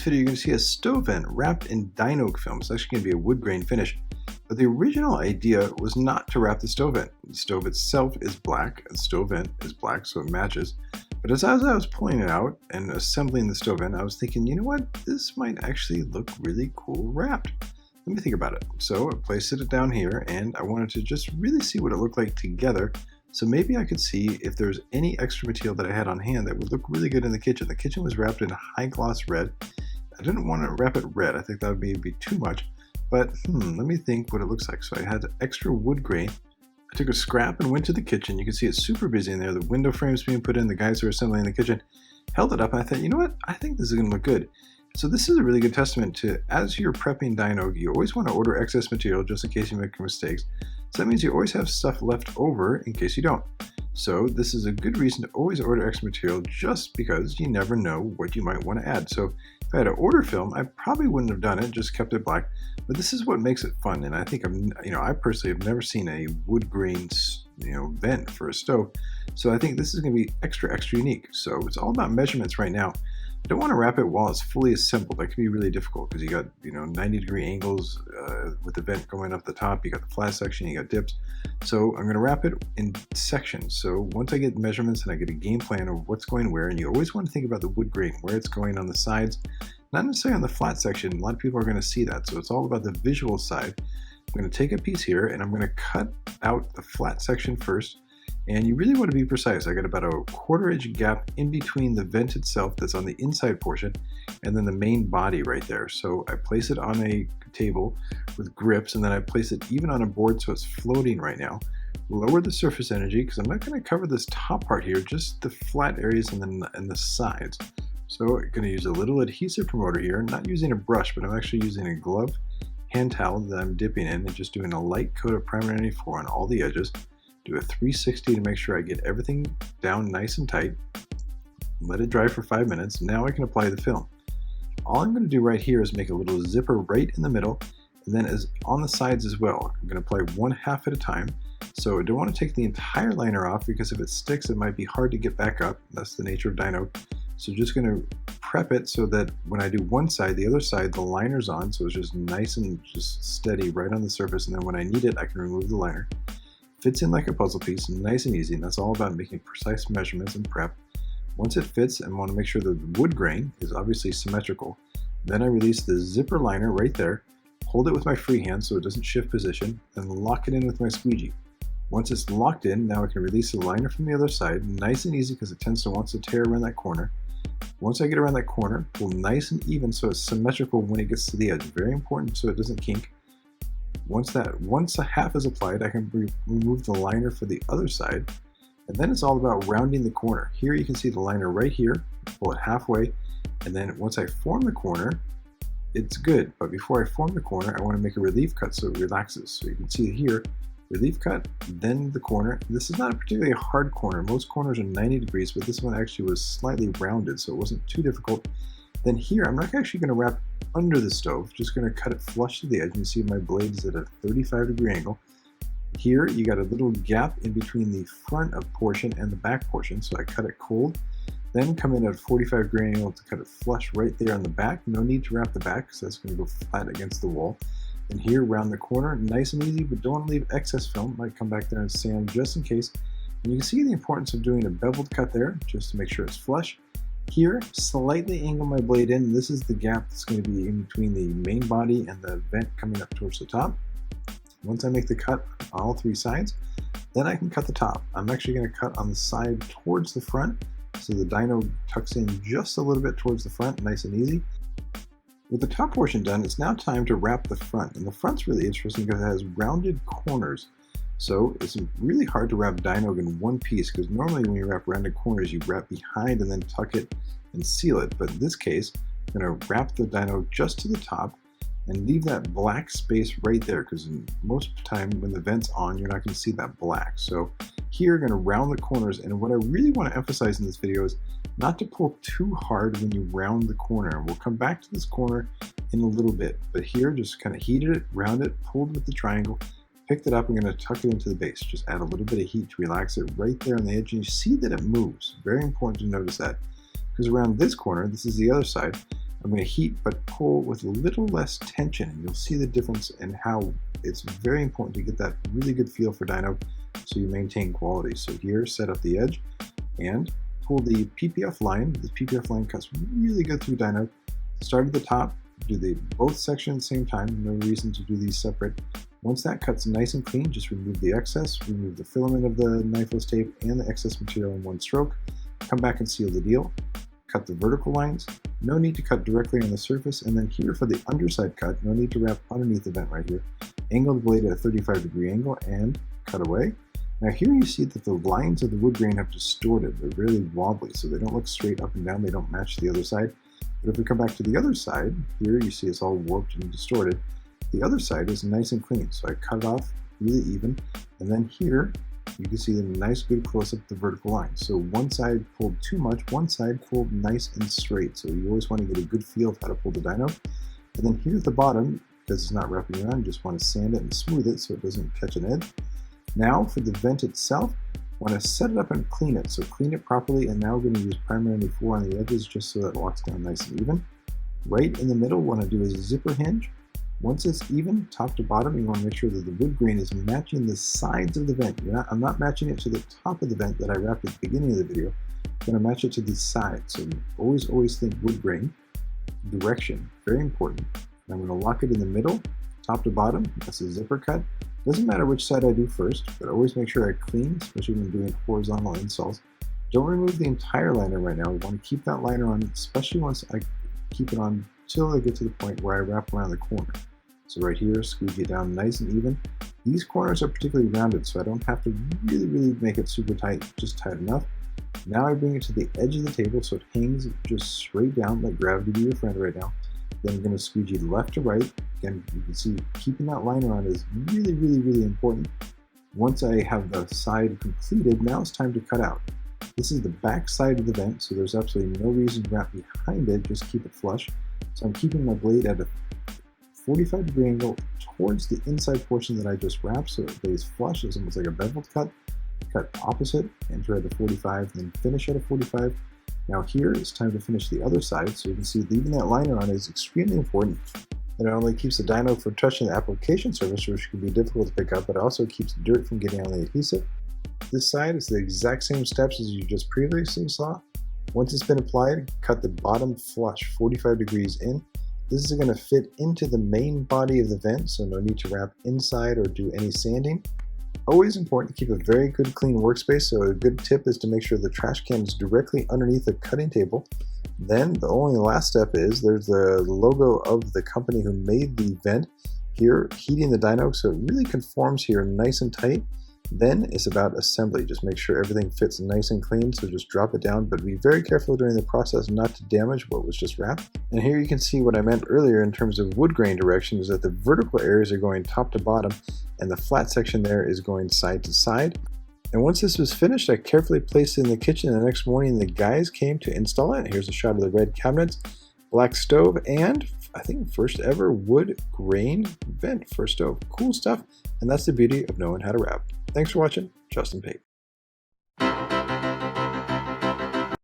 video, you're going to see a stove vent wrapped in Dyno film. It's actually going to be a wood grain finish. But the original idea was not to wrap the stove vent. The stove itself is black, and the stove vent is black, so it matches. But as I was pulling it out and assembling the stove vent, I was thinking, you know what? This might actually look really cool wrapped. Let me think about it. So I placed it down here, and I wanted to just really see what it looked like together. So maybe I could see if there's any extra material that I had on hand that would look really good in the kitchen. The kitchen was wrapped in high gloss red. I didn't want to wrap it red. I think that would be too much. But let me think what it looks like. So I had extra wood grain. I took a scrap and went to the kitchen. You can see it's super busy in there. The window frames being put in. The guys who are assembling in the kitchen held it up. And I thought, you know what? I think this is going to look good. So this is a really good testament to, as you're prepping dyno, you always want to order excess material just in case you make mistakes. So that means you always have stuff left over in case you don't. So this is a good reason to always order extra material, just because you never know what you might want to add. So if I had to order film, I probably wouldn't have done it, just kept it black. But this is what makes it fun. And I think I personally have never seen a wood grain, vent for a stove. So I think this is going to be extra unique. So it's all about measurements right now. I don't want to wrap it while it's fully assembled. That can be really difficult because you got 90-degree angles with the vent going up the top. You got the flat section, you got dips. So I'm going to wrap it in sections. So once I get measurements and I get a game plan of what's going where, and you always want to think about the wood grain, where it's going on the sides, not necessarily on the flat section. A lot of people are going to see that. So it's all about the visual side. I'm going to take a piece here and I'm going to cut out the flat section first. And you really want to be precise. I got about a 1/4 inch gap in between the vent itself that's on the inside portion and then the main body right there. So I place it on a table with grips, and then I place it even on a board so it's floating right now. Lower the surface energy because I'm not going to cover this top part here, just the flat areas and the sides. So I'm going to use a little adhesive promoter here, not using a brush, but I'm actually using a glove hand towel that I'm dipping in and just doing a light coat of primer 94 on all the edges. Do a 360 to make sure I get everything down nice and tight. Let it dry for 5 minutes. Now I can apply the film. All I'm going to do right here is make a little zipper right in the middle, and then as on the sides as well. I'm going to apply 1/2 at a time. So I don't want to take the entire liner off because if it sticks, it might be hard to get back up. That's the nature of dyno. So just going to prep it so that when I do one side, the other side, the liner's on. So it's just nice and just steady right on the surface. And then when I need it, I can remove the liner. Fits in like a puzzle piece, nice and easy, and that's all about making precise measurements and prep. Once it fits, I want to make sure the wood grain is obviously symmetrical. Then I release the zipper liner right there, hold it with my free hand so it doesn't shift position, and lock it in with my squeegee. Once it's locked in, now I can release the liner from the other side, nice and easy because it tends to want to tear around that corner. Once I get around that corner, pull nice and even so it's symmetrical when it gets to the edge. Very important so it doesn't kink. Once a half is applied, I can remove the liner for the other side, and then it's all about rounding the corner. Here you can see the liner right here, pull it halfway, and then once I form the corner, it's good. But before I form the corner, I want to make a relief cut so it relaxes. So you can see here, relief cut, then the corner. This is not a particularly hard corner. Most corners are 90 degrees, but this one actually was slightly rounded, so it wasn't too difficult. Then here, I'm not actually going to wrap under the stove, just going to cut it flush to the edge. You see my blade is at a 35-degree angle. Here, you got a little gap in between the front of portion and the back portion, so I cut it cold. Then come in at a 45-degree angle to cut it flush right there on the back. No need to wrap the back, because that's going to go flat against the wall. And here, around the corner, nice and easy, but don't leave excess film. Might come back there and sand just in case. And you can see the importance of doing a beveled cut there, just to make sure it's flush. Here, slightly angle my blade in. This is the gap that's going to be in between the main body and the vent coming up towards the top. Once I make the cut on all 3 sides, then I can cut the top. I'm actually going to cut on the side towards the front, so the dyno tucks in just a little bit towards the front, nice and easy. With the top portion done, it's now time to wrap the front. And the front's really interesting because it has rounded corners. So it's really hard to wrap dyno in one piece because normally when you wrap rounded corners, you wrap behind and then tuck it and seal it. But in this case, I'm going to wrap the dyno just to the top and leave that black space right there because most of the time when the vent's on, you're not going to see that black. So here, I'm going to round the corners. And what I really want to emphasize in this video is not to pull too hard when you round the corner. We'll come back to this corner in a little bit. But here, just kind of heated it, round it, pulled with the triangle, picked it up. I'm going to tuck it into the base. Just add a little bit of heat to relax it right there on the edge. And you see that it moves. Very important to notice that. Because around this corner, this is the other side, I'm going to heat but pull with a little less tension, and you'll see the difference in how it's very important to get that really good feel for dyno so you maintain quality. So here, set up the edge and pull the PPF line. This PPF line cuts really good through dyno. Start at the top, do both sections at the same time, no reason to do these separate. Once that cuts nice and clean, just remove the excess, remove the filament of the knifeless tape and the excess material in one stroke. Come back and seal the deal. Cut the vertical lines. No need to cut directly on the surface. And then here for the underside cut, no need to wrap underneath the vent right here. Angle the blade at a 35-degree angle and cut away. Now here you see that the lines of the wood grain have distorted. They're really wobbly, so they don't look straight up and down. They don't match the other side. But if we come back to the other side, here you see it's all warped and distorted. The other side is nice and clean, so I cut it off really even. And then here, you can see the nice good close-up of the vertical line. So one side pulled too much, one side pulled nice and straight. So you always want to get a good feel of how to pull the dyno. And then here at the bottom, because it's not wrapping around, you just want to sand it and smooth it so it doesn't catch an edge. Now for the vent itself, I want to set it up and clean it. So clean it properly, and now we're going to use primarily 4 on the edges just so that it locks down nice and even. Right in the middle, what I want to do is a zipper hinge. Once it's even, top to bottom, you want to make sure that the wood grain is matching the sides of the vent. I'm not matching it to the top of the vent that I wrapped at the beginning of the video. I'm going to match it to the sides. So always think wood grain. Direction, very important. And I'm going to lock it in the middle, top to bottom. That's a zipper cut. Doesn't matter which side I do first, but always make sure I clean, especially when doing horizontal installs. Don't remove the entire liner right now. We want to keep that liner on, especially once I keep it on till I get to the point where I wrap around the corner. So right here, squeeze it down nice and even. These corners are particularly rounded, so I don't have to really make it super tight, just tight enough. Now I bring it to the edge of the table so it hangs just straight down, let gravity be your friend right now. Then I'm going to squeegee left to right. Again, you can see keeping that liner on is really important. Once I have the side completed, now it's time to cut out. This is the back side of the vent, so there's absolutely no reason to wrap behind it, just keep it flush. So I'm keeping my blade at a 45-degree angle towards the inside portion that I just wrapped, so it lays flush. It's almost like a beveled cut. Cut opposite, enter at a 45, then finish at a 45. Now here it's time to finish the other side, so you can see leaving that liner on is extremely important. It not only keeps the dyno from touching the application surface, which can be difficult to pick up, but it also keeps dirt from getting on the adhesive. This side is the exact same steps as you just previously saw. Once it's been applied, cut the bottom flush 45 degrees in. This is going to fit into the main body of the vent, so no need to wrap inside or do any sanding. Always important to keep a very good clean workspace, so a good tip is to make sure the trash can is directly underneath the cutting table. Then the only last step is there's the logo of the company who made the vent. Here, heating the dyno so it really conforms here nice and tight. Then it's about assembly. Just make sure everything fits nice and clean, so just drop it down, but be very careful during the process not to damage what was just wrapped. And here you can see what I meant earlier in terms of wood grain direction is that the vertical areas are going top to bottom and the flat section there is going side to side. And once this was finished, I carefully placed it in the kitchen. The next morning the guys came to install it. Here's a shot of the red cabinets, black stove, and I think first ever wood grain vent for a stove. Cool stuff, and that's the beauty of knowing how to wrap. Thanks for watching. Justin Pate.